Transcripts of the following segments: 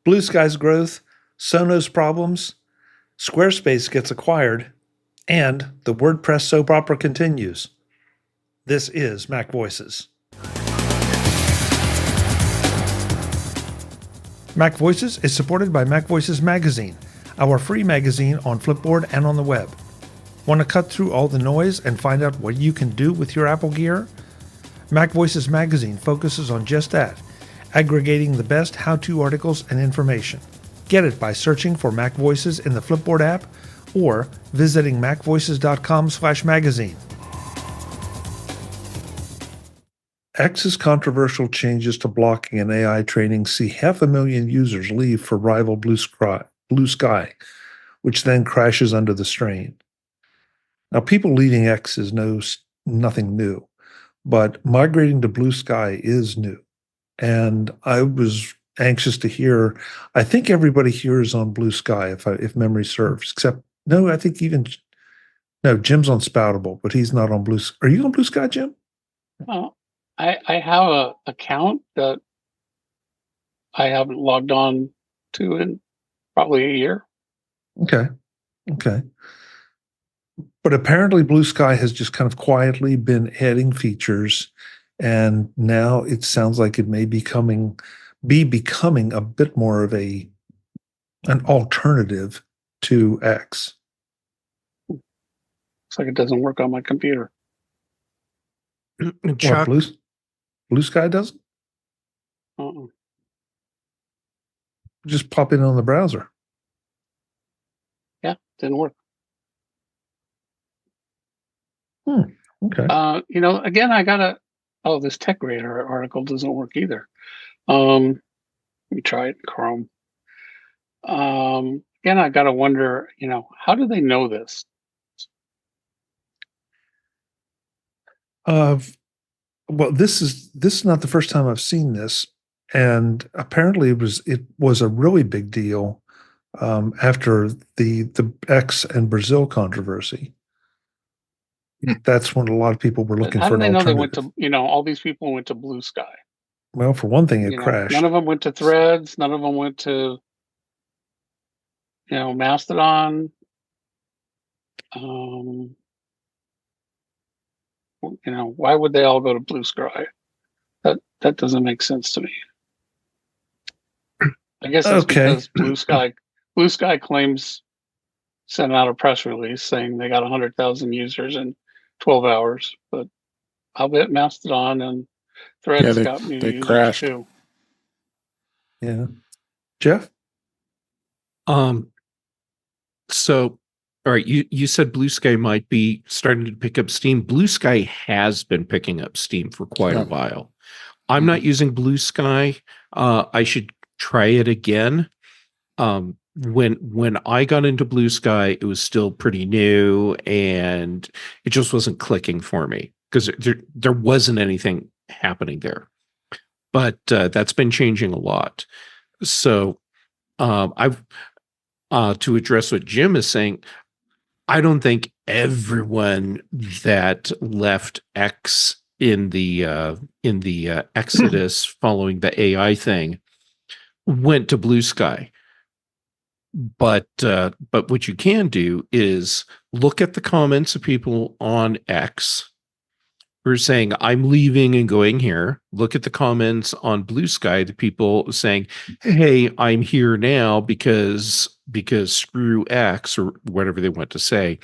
Bluesky's growth, Sonos problems, Squarespace gets acquired, and the WordPress soap opera continues. This is Mac Voices. Mac Voices is supported by MacVoices Magazine, our free magazine on Flipboard and on the web. Want to cut through all the noise and find out what you can do with your Apple gear? MacVoices Magazine focuses on just that, aggregating the best how-to articles and information. Get it by searching for Mac Voices in the Flipboard app or visiting macvoices.com/magazine. X's controversial changes to blocking and AI training see 500,000 users leave for rival Bluesky, which then crashes under the strain. Now, people leaving X is nothing new, but migrating to Bluesky is new. And I was anxious to hear. I think everybody here is on Bluesky, if memory serves. Except no, I think Jim's on Spoutable, but he's not on Bluesky. Are you on Bluesky, Jim? Oh. I have an account that I haven't logged on to in probably a year. Okay. But apparently Bluesky has just kind of quietly been adding features, and now it sounds like it may be becoming a bit more of an alternative to X. Looks like it doesn't work on my computer. Chuck, Bluesky doesn't? Just pop in on the browser. Yeah, didn't work. Okay. Again, this Tech Radar article doesn't work either. Let me try it in Chrome. Again, I got to wonder, how do they know this? Well, this is not the first time I've seen this, and apparently it was a really big deal after the X and Brazil controversy. That's when a lot of people were looking for an alternative. How do they know they went to, all these people went to Bluesky? Well, for one thing, it crashed. None of them went to Threads. None of them went to, Mastodon. Why would they all go to Bluesky? That doesn't make sense to me. I guess it's because Bluesky claims sent out a press release saying they got 100,000 users in 12 hours, but I'll bet Mastodon and Threads got new users crashed too. Yeah, Jeff. So. All right, you said Bluesky might be starting to pick up steam. Bluesky has been picking up steam for quite a while. I'm not using Bluesky. I should try it again. When I got into Bluesky, it was still pretty new, and it just wasn't clicking for me because there wasn't anything happening there. But that's been changing a lot. So I've to address what Jim is saying. I don't think everyone that left X in the exodus following the AI thing went to Bluesky. But what you can do is look at the comments of people on X who are saying, I'm leaving and going here. Look at the comments on Bluesky, the people saying, hey, I'm here now because screw X, or whatever they want to say.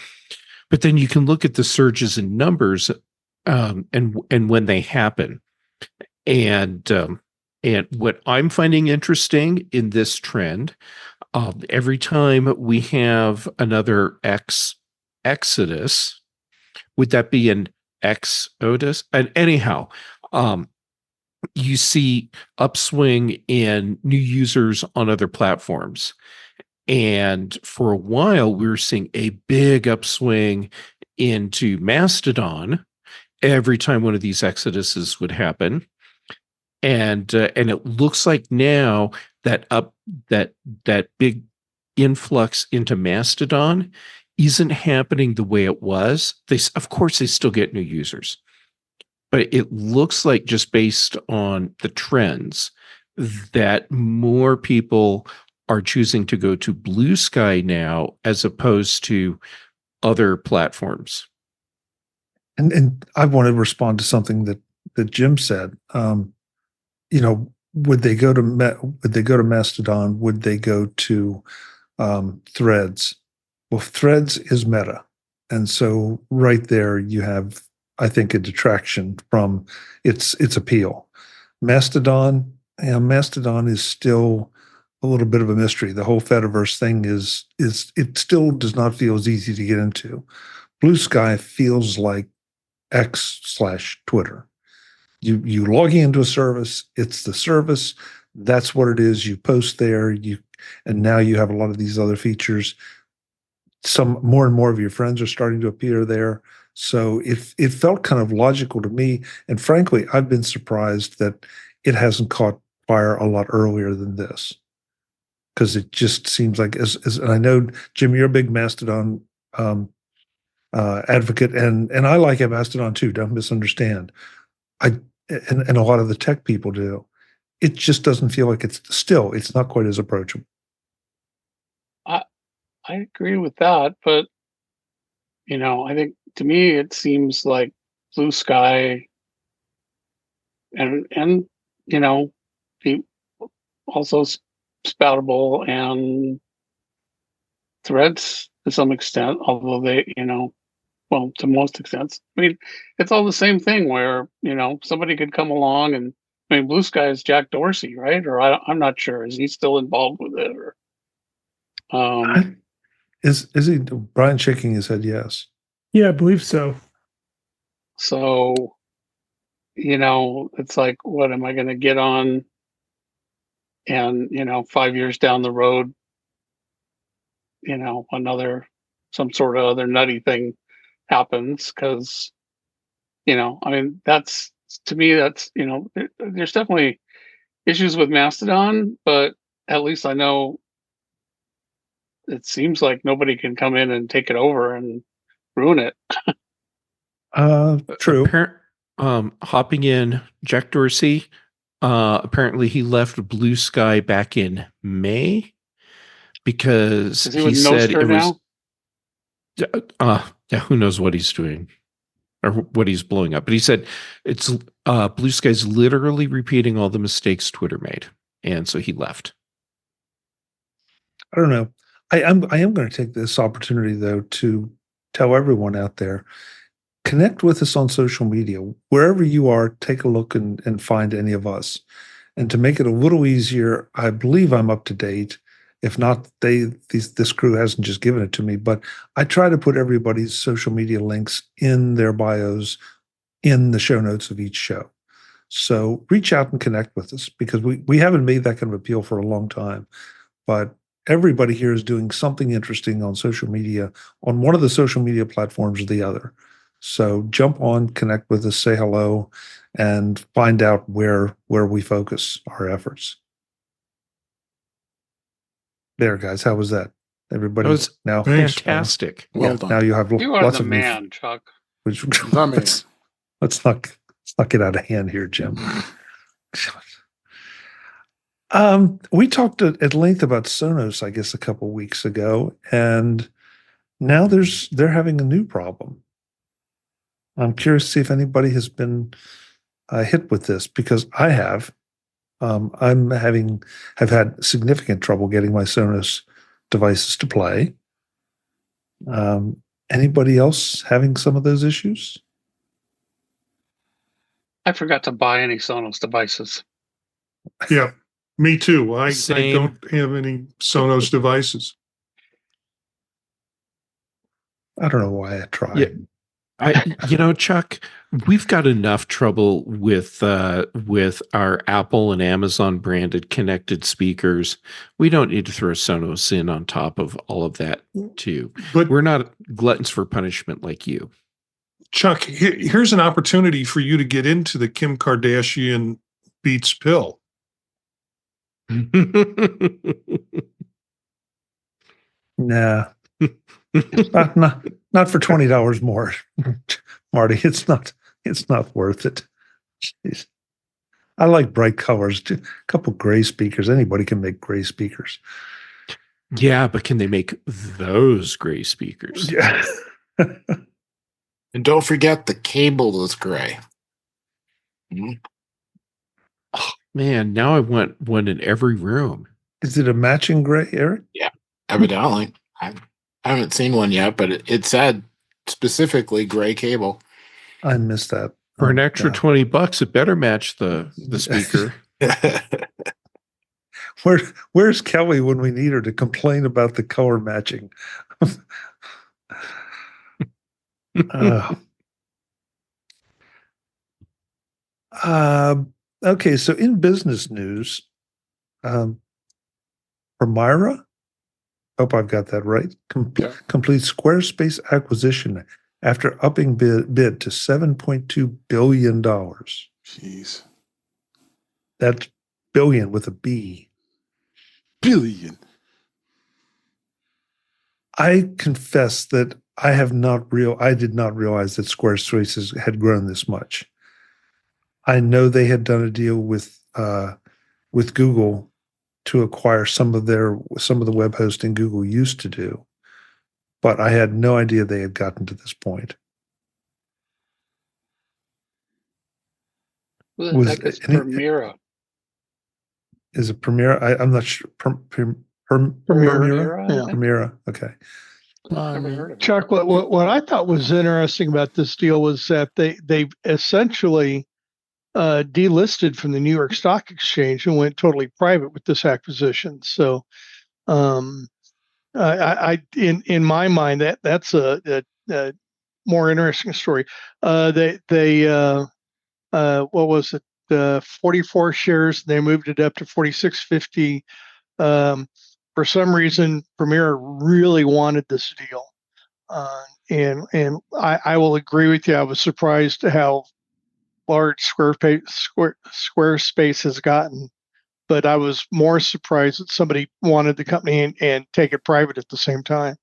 But then you can look at the surges in numbers and when they happen. And what I'm finding interesting in this trend, every time we have another X exodus, would that be an Exodus? And anyhow, you see upswing in new users on other platforms. And for a while, we were seeing a big upswing into Mastodon every time one of these exoduses would happen. And it looks like now that big influx into Mastodon isn't happening the way it was. Of course, they still get new users, but it looks like, just based on the trends, that more people are choosing to go to Bluesky now as opposed to other platforms. And I want to respond to something that Jim said. Would they go to Mastodon? Would they go to Threads? Well, Threads is Meta, and so right there you have, I think, a detraction from its appeal. Mastodon is still a little bit of a mystery. The whole Fediverse thing is it still does not feel as easy to get into. Bluesky feels like X/Twitter. You log into a service, it's the service, that's what it is. You post there, and now you have a lot of these other features. Some more and more of your friends are starting to appear there. So it felt kind of logical to me. And frankly, I've been surprised that it hasn't caught fire a lot earlier than this. Because it just seems like, and I know, Jim, you're a big Mastodon advocate, and I like Mastodon too, don't misunderstand. And a lot of the tech people do. It just doesn't feel like it's not quite as approachable. I agree with that, but I think to me it seems like Bluesky and the also spoutable, and Threads to some extent, although they, to most extent. I mean, it's all the same thing where, somebody could come along and, Bluesky is Jack Dorsey, right? Or I'm not sure. Is he still involved with it? Or is he? Brian shaking his head yes. Yeah, I believe so. So, it's like, what am I going to get on? And, 5 years down the road, some sort of other nutty thing happens because, that's, to me, that's, there's definitely issues with Mastodon, but at least I know it seems like nobody can come in and take it over and ruin it. True. Hopping in, Jack Dorsey, apparently he left Bluesky back in May because he said it was. Yeah, who knows what he's doing or what he's blowing up? But he said it's Bluesky's literally repeating all the mistakes Twitter made, and so he left. I don't know. I am going to take this opportunity though to tell everyone out there, connect with us on social media. Wherever you are, take a look and find any of us. And to make it a little easier, I believe I'm up to date. If not, this crew hasn't just given it to me, but I try to put everybody's social media links in their bios in the show notes of each show. So reach out and connect with us because we haven't made that kind of appeal for a long time. But everybody here is doing something interesting on social media, on one of the social media platforms or the other. So jump on, connect with us, say hello, and find out where we focus our efforts. There, guys, how was that? Everybody was now fantastic. Well done. Now you have You are lots the of man, Chuck. The man. Let's not get out of hand here, Jim. We talked at length about Sonos, I guess, a couple weeks ago, and now they're having a new problem. I'm curious to see if anybody has been hit with this because I have. Have had significant trouble getting my Sonos devices to play. Anybody else having some of those issues? I forgot to buy any Sonos devices. Yeah, me too. I Same. don't have any Sonos devices. I don't know why I tried. Yeah. Chuck, we've got enough trouble with our Apple and Amazon branded connected speakers. We don't need to throw Sonos in on top of all of that too. But We're not gluttons for punishment like you. Chuck, here's an opportunity for you to get into the Kim Kardashian Beats pill. Nah. Not for $20 more, Marty. It's not worth it. Jeez. I like bright colors. A couple gray speakers. Anybody can make gray speakers. Yeah, but can they make those gray speakers? Yeah. And don't forget the cable is gray. Mhm. Oh, man, now I want one in every room. Is it a matching gray, Eric? Evidently. I haven't seen one yet, but it said specifically gray cable. I missed that. For an Oh, extra God. $20, it better match the speaker. Where's Kelly when we need her to complain about the color matching? Uh, okay, so in business news, Permira, hope I've got that right, completes Squarespace acquisition after upping bid to $7.2 billion. Jeez. That's billion with a B. Billion. I confess that I did not realize that Squarespace had grown this much. I know they had done a deal with Google to acquire some of the web hosting Google used to do, but I had no idea they had gotten to this point. Who the Was heck is any- Permira? Is it Permira? I'm not sure. Permira, yeah. Permira. Okay. Never heard of it. Chuck, what I thought was interesting about this deal was that they essentially delisted from the New York Stock Exchange and went totally private with this acquisition. So, in my mind, that's a more interesting story. What was it? 44 shares. They moved it up to 46.50. For some reason, Permira really wanted this deal, and I will agree with you. I was surprised how large Squarespace has gotten, but I was more surprised that somebody wanted the company and take it private at the same time.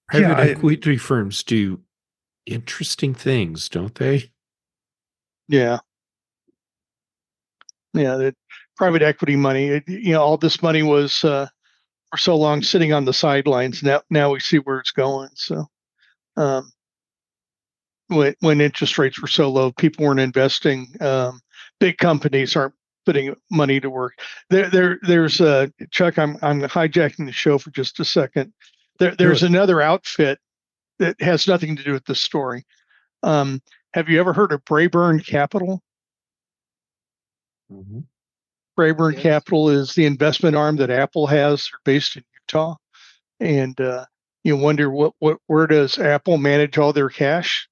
Private equity firms do interesting things, don't they? Yeah. Yeah, the private equity money, all this money was for so long sitting on the sidelines. Now we see where it's going. So when interest rates were so low, people weren't investing. Big companies aren't putting money to work. There's Chuck, I'm hijacking the show for just a second. There's another outfit that has nothing to do with this story. Have you ever heard of Brayburn Capital? Mm-hmm. Brayburn Yes. Capital is the investment arm that Apple has. They're based in Utah, and you wonder where does Apple manage all their cash?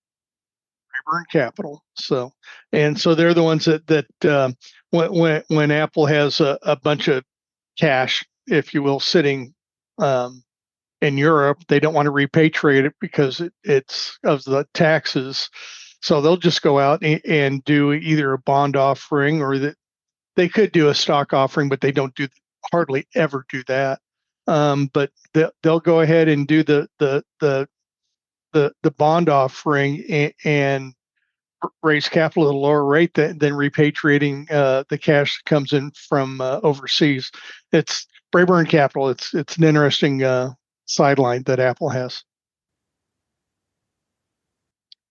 Brayburn Capital. So they're the ones that when Apple has a bunch of cash, if you will, sitting in Europe, they don't want to repatriate it because it's of the taxes. So they'll just go out and do either a bond offering or that. They could do a stock offering, but they don't hardly ever do that. But they'll go ahead and do the bond offering and raise capital at a lower rate than repatriating the cash that comes in from overseas. It's Brayburn Capital. It's an interesting sideline that Apple has.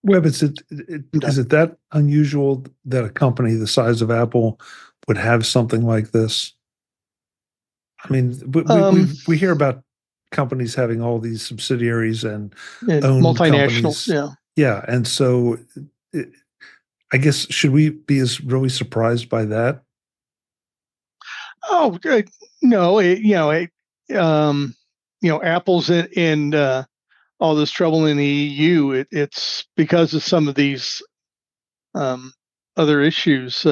Webb, is it that unusual that a company the size of Apple would have something like this? I mean, we hear about companies having all these subsidiaries and own multinationals. companies. Yeah, and so I guess should we be as really surprised by that? Oh no! Apple's in all this trouble in the EU. It's because of some of these other issues.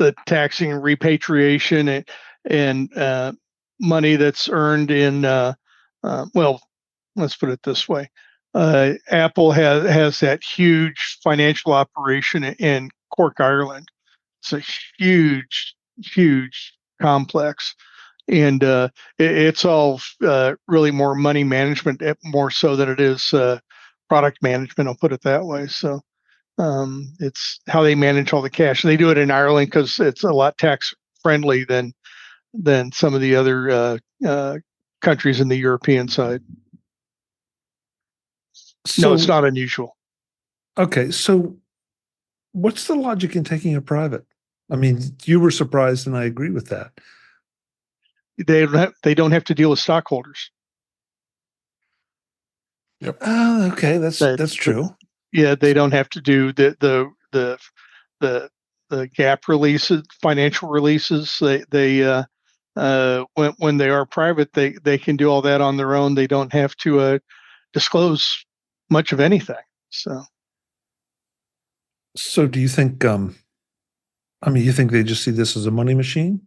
The taxing and repatriation and money that's earned in. Well, let's put it this way: Apple has that huge financial operation in Cork, Ireland. It's a huge complex, and it's all really more money management, more so than it is product management. I'll put it that way. So it's how they manage all the cash. They do it in Ireland because it's a lot tax friendly than some of the other countries in the European side. No, it's not unusual. Okay, so what's the logic in taking it private? I mean, you were surprised, and I agree with that. They don't have to deal with stockholders. Yep. Okay, that's true. Yeah, they don't have to do the GAAP releases, financial releases. They when they are private, they can do all that on their own. They don't have to disclose much of anything. So do you think? You think they just see this as a money machine?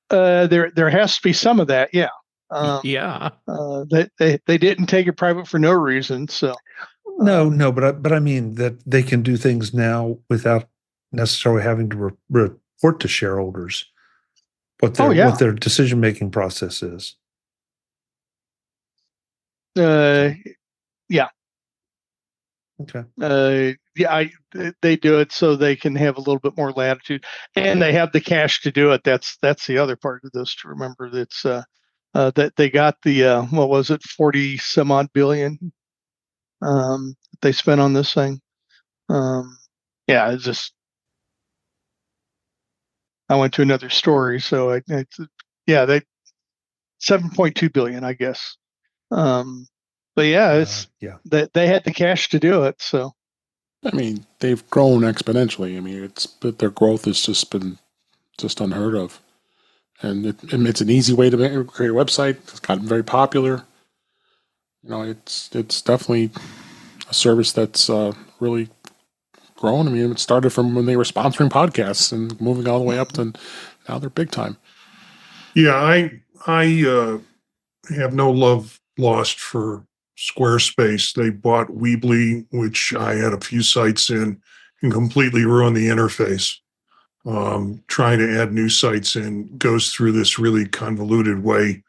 There has to be some of that, yeah. Yeah. They didn't take it private for no reason. So No, but I mean that they can do things now without necessarily having to report to shareholders what their decision making process is. Yeah. Okay. They do it so they can have a little bit more latitude, and they have the cash to do it. That's the other part of this to remember. That's that they got the what was it, 40 some odd billion they spent on this thing. It's just I went to another story, so they 7.2 billion, I guess. But that they had the cash to do it. So I mean, they've grown exponentially. I mean, but their growth has just been unheard of, and it's an easy way to create a website. It's gotten very popular. You know, it's definitely a service that's really grown. I mean, it started from when they were sponsoring podcasts and moving all the way up to now they're big time. Yeah, I have no love lost for Squarespace. They bought Weebly, which I had a few sites in, and completely ruined the interface. Trying to add new sites in goes through this really convoluted way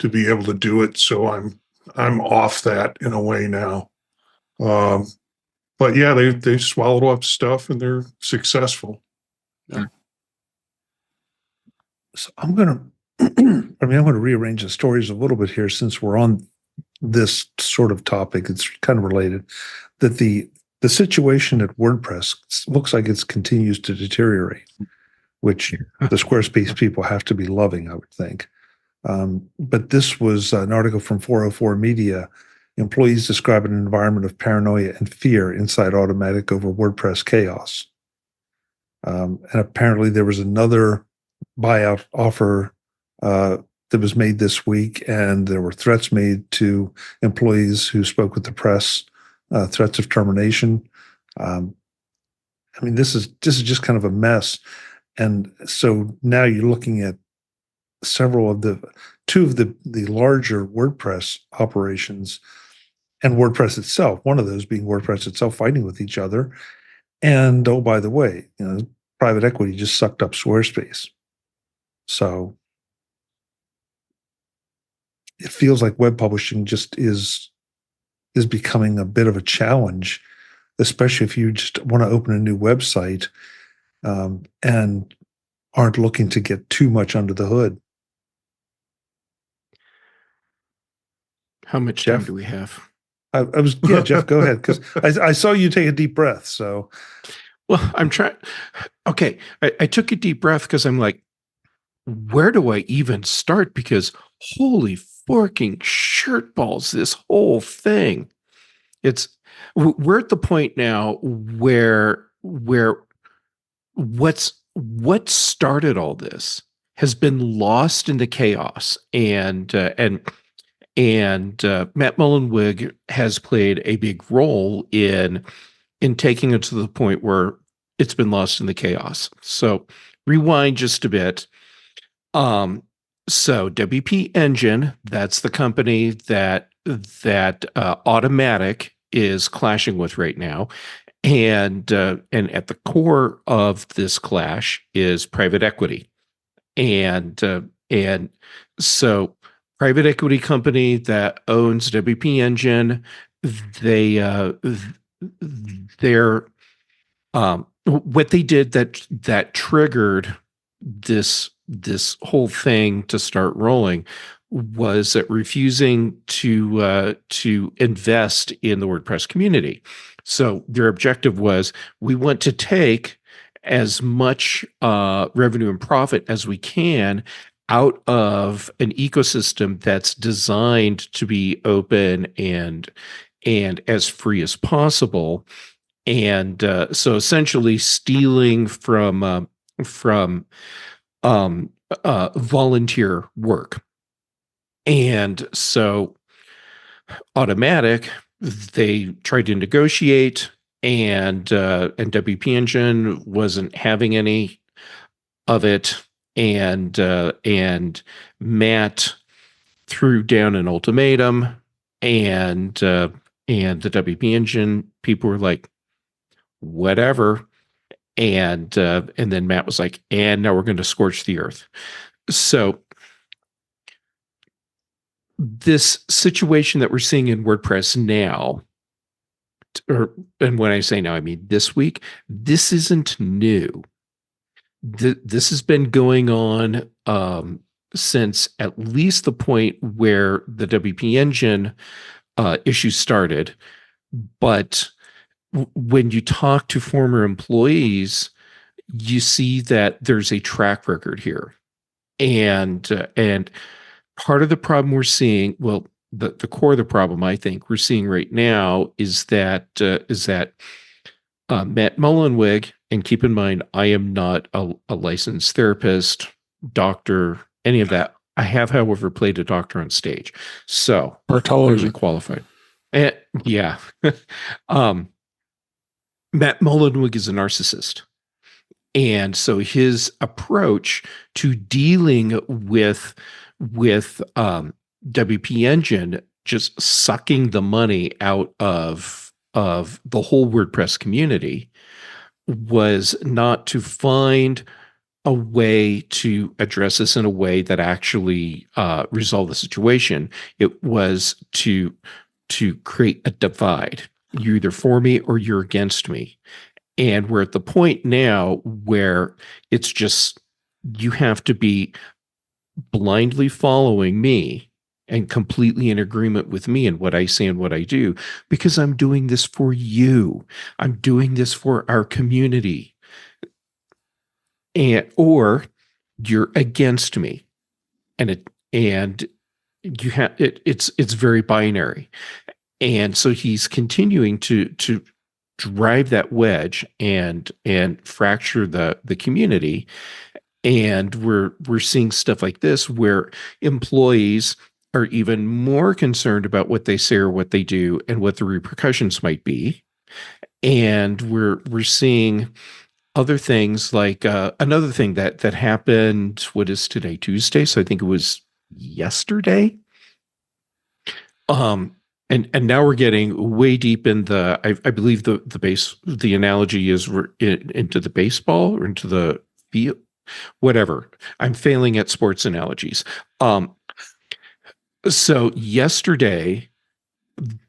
to be able to do it. So I'm off that in a way now. But yeah, they swallowed up stuff and they're successful. Yeah. So I'm going to rearrange the stories a little bit here since we're on this sort of topic. It's kind of related that the situation at WordPress looks like it continues to deteriorate, which the Squarespace people have to be loving, I would think. But this was an article from 404 Media. Employees describe an environment of paranoia and fear inside Automatic over WordPress chaos. And apparently there was another buyout offer that was made this week, and there were threats made to employees who spoke with the press, threats of termination. This is just kind of a mess. And so now you're looking at two of the larger WordPress operations and WordPress itself, one of those being WordPress itself, fighting with each other. And oh, by the way, private equity just sucked up Squarespace. So it feels like web publishing just is becoming a bit of a challenge, especially if you just want to open a new website and aren't looking to get too much under the hood. How much time do we have? Jeff, go ahead, because I saw you take a deep breath. So, well, I'm trying. Okay, I took a deep breath because I'm like, where do I even start? Because holy forking shirt balls, this whole thing. We're at the point now where what started all this has been lost in the chaos, and Matt Mullenweg has played a big role in taking it to the point where it's been lost in the chaos. So rewind just a bit. So WP Engine, that's the company that Automatic is clashing with right now. And at the core of this clash is private equity. And so private equity company that owns WP Engine they their what they did that triggered this whole thing to start rolling was that refusing to invest in the WordPress community. So their objective was, we want to take as much revenue and profit as we can out of an ecosystem that's designed to be open and as free as possible. And so essentially stealing from volunteer work. And so Automatic, they tried to negotiate, and WP Engine wasn't having any of it, and Matt threw down an ultimatum, and the WP Engine people were like, whatever. And then Matt was like, and now we're going to scorch the earth. So this situation that we're seeing in WordPress now, and when I say now, I mean this week, this isn't new. This has been going on since at least the point where the WP Engine issue started. But when you talk to former employees, you see that there's a track record here. And part of the problem we're seeing, well, the core of the problem I think we're seeing right now is that Matt Mullenweg, and keep in mind, I am not a licensed therapist, doctor, any of that. I have, however, played a doctor on stage, so Bartology qualified. And yeah, Matt Mullenweg is a narcissist. And so his approach to dealing with WP Engine just sucking the money out of the whole WordPress community was not to find a way to address this in a way that actually resolve the situation. It was to create a divide. You're either for me or you're against me. And we're at the point now where it's just, you have to be blindly following me and completely in agreement with me and what I say and what I do, because I'm doing this for you. I'm doing this for our community. Or you're against me. And you have it's very binary. And so he's continuing to drive that wedge and fracture the community. And we're seeing stuff like this where employees are even more concerned about what they say or what they do and what the repercussions might be. And we're seeing other things like another thing that happened. What is today? Tuesday. So I think it was yesterday. And now we're getting way deep in the. I believe the analogy is we're into the baseball or into the field. Whatever. I'm failing at sports analogies. So yesterday,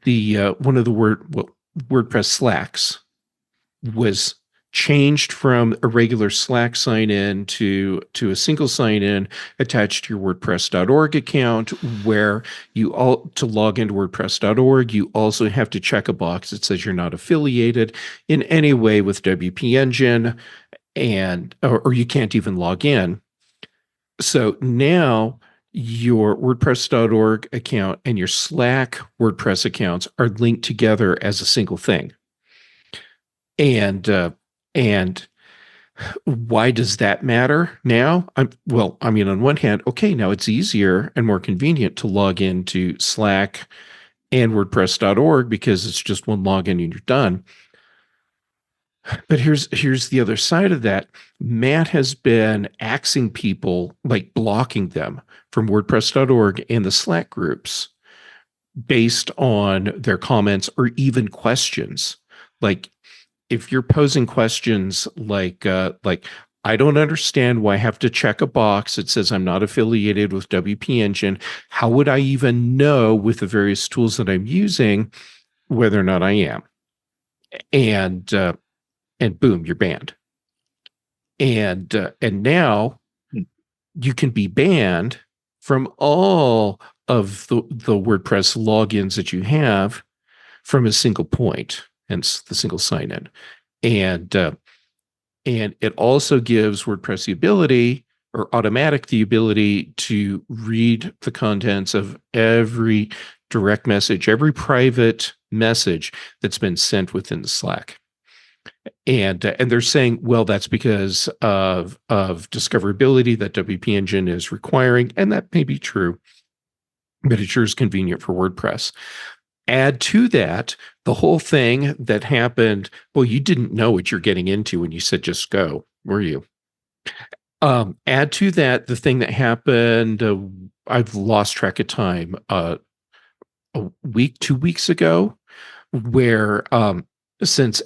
the one of the WordPress Slacks was changed from a regular Slack sign-in to a single sign-in attached to your WordPress.org account, where to log into WordPress.org, you also have to check a box that says you're not affiliated in any way with WP Engine, or you can't even log in. So now your WordPress.org account and your Slack WordPress accounts are linked together as a single thing. And why does that matter now? On one hand, okay, now it's easier and more convenient to log into Slack and WordPress.org because it's just one login and you're done. But here's the other side of that. Matt has been axing people, like blocking them from WordPress.org and the Slack groups based on their comments or even questions. Like, if you're posing questions like I don't understand why I have to check a box that says I'm not affiliated with WP Engine. How would I even know with the various tools that I'm using whether or not I am. And boom, you're banned. And now you can be banned from all of the WordPress logins that you have from a single point, hence the single sign-in. And it also gives WordPress the ability, or Automatic the ability, to read the contents of every direct message, every private message that's been sent within the Slack. And they're saying, well, that's because of discoverability that WP Engine is requiring, and that may be true, but it sure is convenient for WordPress. Add to that the whole thing that happened. Well, you didn't know what you're getting into when you said just go, were you? Add to that the thing that happened, I've lost track of time, a week, 2 weeks ago, where since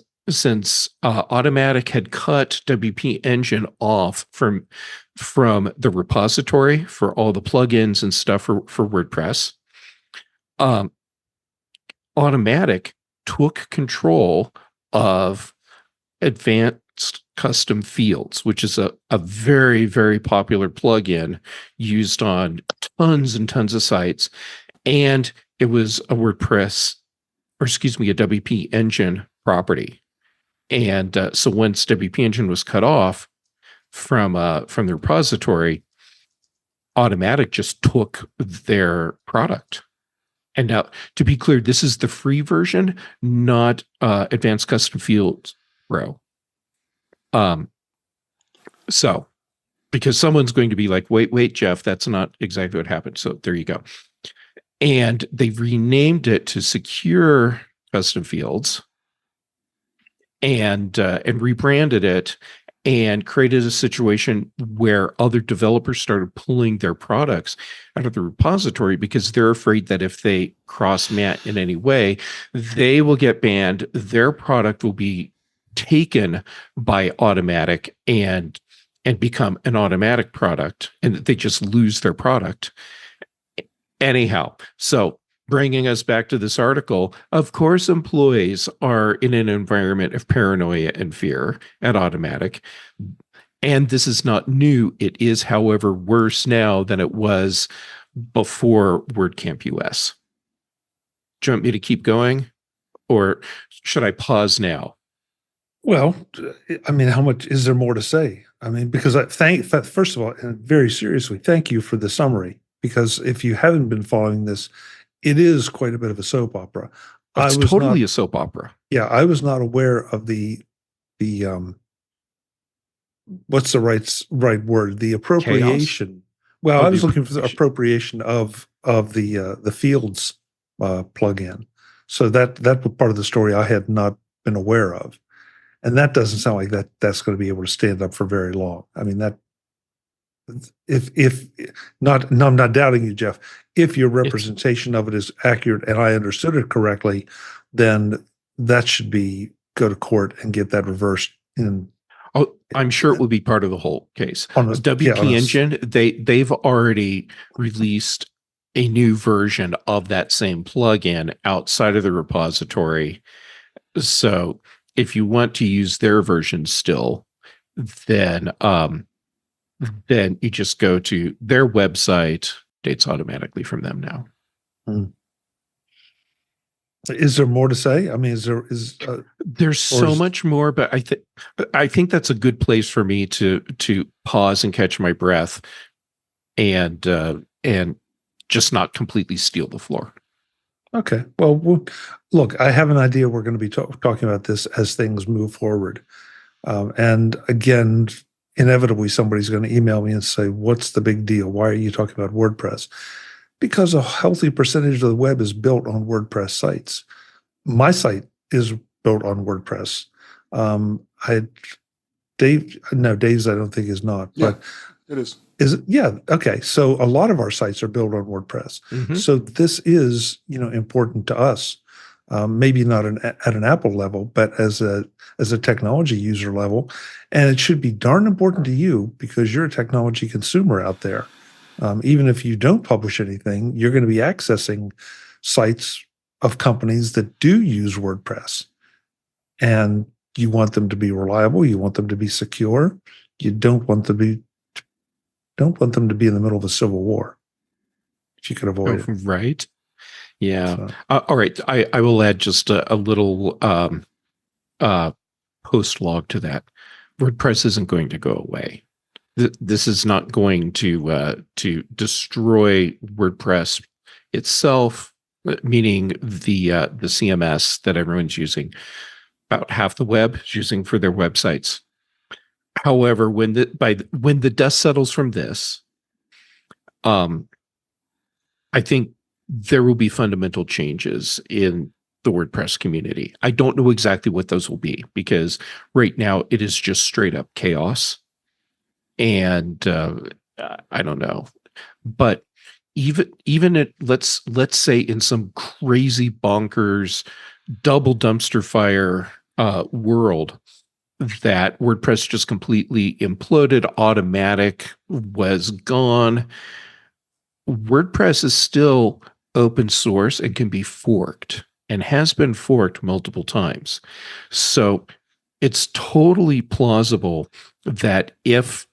Automatic had cut WP Engine off from the repository for all the plugins and stuff for WordPress, Automatic took control of advanced custom fields, which is a very, very popular plugin used on tons and tons of sites. And it was a WordPress, or excuse me, a WP Engine property. And so once WP Engine was cut off from the repository, Automatic just took their product. And now, to be clear, this is the free version, not Advanced Custom Fields Pro. So, because someone's going to be like, wait, Jeff, that's not exactly what happened. So there you go. And they renamed it to Secure Custom Fields, and rebranded it, and created a situation where other developers started pulling their products out of the repository because they're afraid that if they cross mat in any way, they will get banned. Their product will be taken by Automatic and become an Automatic product, and that they just lose their product. Anyhow, so bringing us back to this article, of course, employees are in an environment of paranoia and fear at Automatic. And this is not new. It is, however, worse now than it was before WordCamp US. Do you want me to keep going, or should I pause now? Well, I mean, how much is there more to say? I mean, because first of all, and very seriously, thank you for the summary, because if you haven't been following this, it is quite a bit of a soap opera. It's totally a soap opera. Yeah, I was not aware of the what's the right word? The appropriation. Chaos? Well, Oh, I the was looking for the appropriation of the Fields plugin. So that was part of the story I had not been aware of, and that doesn't sound like that's going to be able to stand up for very long. I mean, that if not, no, I'm not doubting you, Jeff. If your representation of it is accurate and I understood it correctly, then that should go to court and get that reversed. Oh, I'm sure it will be part of the whole case. WP Engine, they've already released a new version of that same plugin outside of the repository. So if you want to use their version still, then you just go to their website. Dates automatically from them now. Is there more to say? I mean, there's so much more, but I think that's a good place for me to pause and catch my breath, and just not completely steal the floor. Okay. Well, look, I have an idea we're going to be talking about this as things move forward, and again, inevitably somebody's going to email me and say, what's the big deal? Why are you talking about WordPress? Because a healthy percentage of the web is built on WordPress sites. My site is built on WordPress. Dave's I don't think is not, but it is. Is it? Yeah. Okay. So a lot of our sites are built on WordPress. Mm-hmm. So this is, important to us. Maybe not at an Apple level, but as a technology user level, and it should be darn important to you because you're a technology consumer out there. Even if you don't publish anything, you're going to be accessing sites of companies that do use WordPress. And you want them to be reliable. You want them to be secure. You don't want them to be in the middle of a civil war. If you could avoid it. Right. Yeah. So, All right. I will add just a little post log to that. WordPress isn't going to go away. This is not going to destroy WordPress itself, meaning the CMS that everyone's using. About half the web is using for their websites. However, when the dust settles from this, I think there will be fundamental changes in the WordPress community. I don't know exactly what those will be, because right now it is just straight up chaos. And I don't know. But even at let's say in some crazy bonkers double dumpster fire world that WordPress just completely imploded, Automatic was gone. WordPress is still open source and can be forked, and has been forked multiple times. So it's totally plausible that if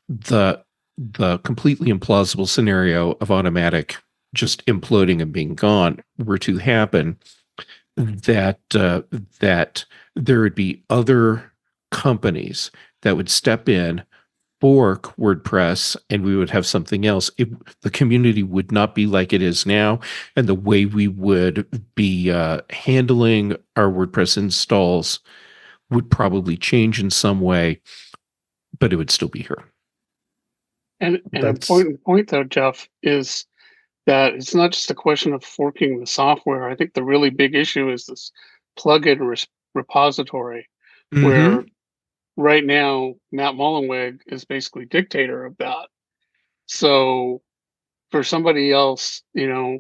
the completely implausible scenario of Automatic just imploding and being gone were to happen, that there would be other companies that would step in, fork WordPress, and we would have something else. The community would not be like it is now, and the way we would be handling our WordPress installs would probably change in some way, but it would still be here. And an important point, though, Jeff, is that it's not just a question of forking the software. I think the really big issue is this plugin repository, where right now Matt Mullenweg is basically dictator of that. So for somebody else, they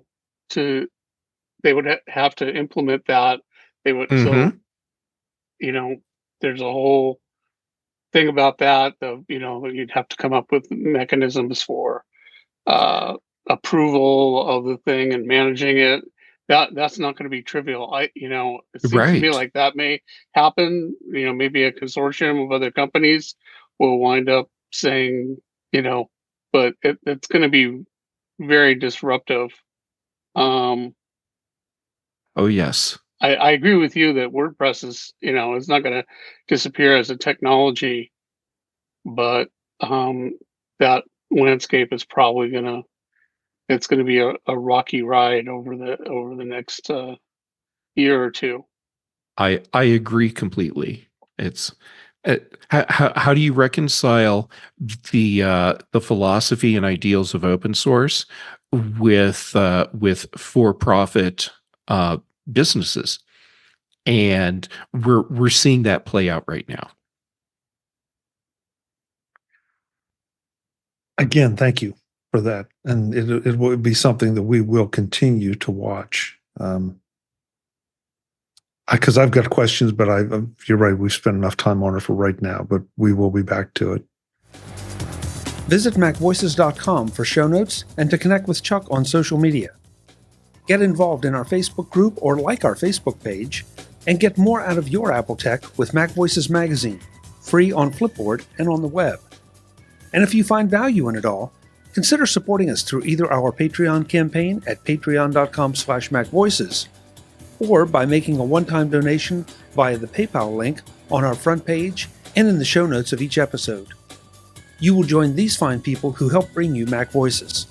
would have to implement that. They would, so, there's a whole thing about that. You'd have to come up with mechanisms for approval of the thing and managing it. That's not going to be trivial. It seems to me like that may happen. Maybe a consortium of other companies will wind up saying, but it's going to be very disruptive. Oh yes, I agree with you that WordPress is, it's not going to disappear as a technology, but that landscape is probably it's going to be a rocky ride over the next year or two. I agree completely. It's how do you reconcile the philosophy and ideals of open source with for-profit businesses? And we're seeing that play out right now. Again, thank you for that. And it will be something that we will continue to watch. Because I've got questions, but you're right, we've spent enough time on it for right now, but we will be back to it. Visit MacVoices.com for show notes and to connect with Chuck on social media. Get involved in our Facebook group or like our Facebook page, and get more out of your Apple tech with MacVoices Magazine, free on Flipboard and on the web. And if you find value in it all, consider supporting us through either our Patreon campaign at patreon.com/MacVoices, or by making a one-time donation via the PayPal link on our front page and in the show notes of each episode. You will join these fine people who help bring you Mac Voices.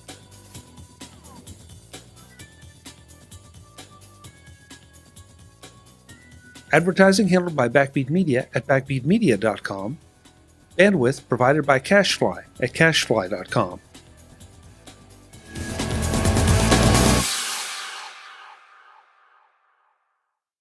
Advertising handled by Backbeat Media at backbeatmedia.com. Bandwidth provided by CacheFly at cachefly.com.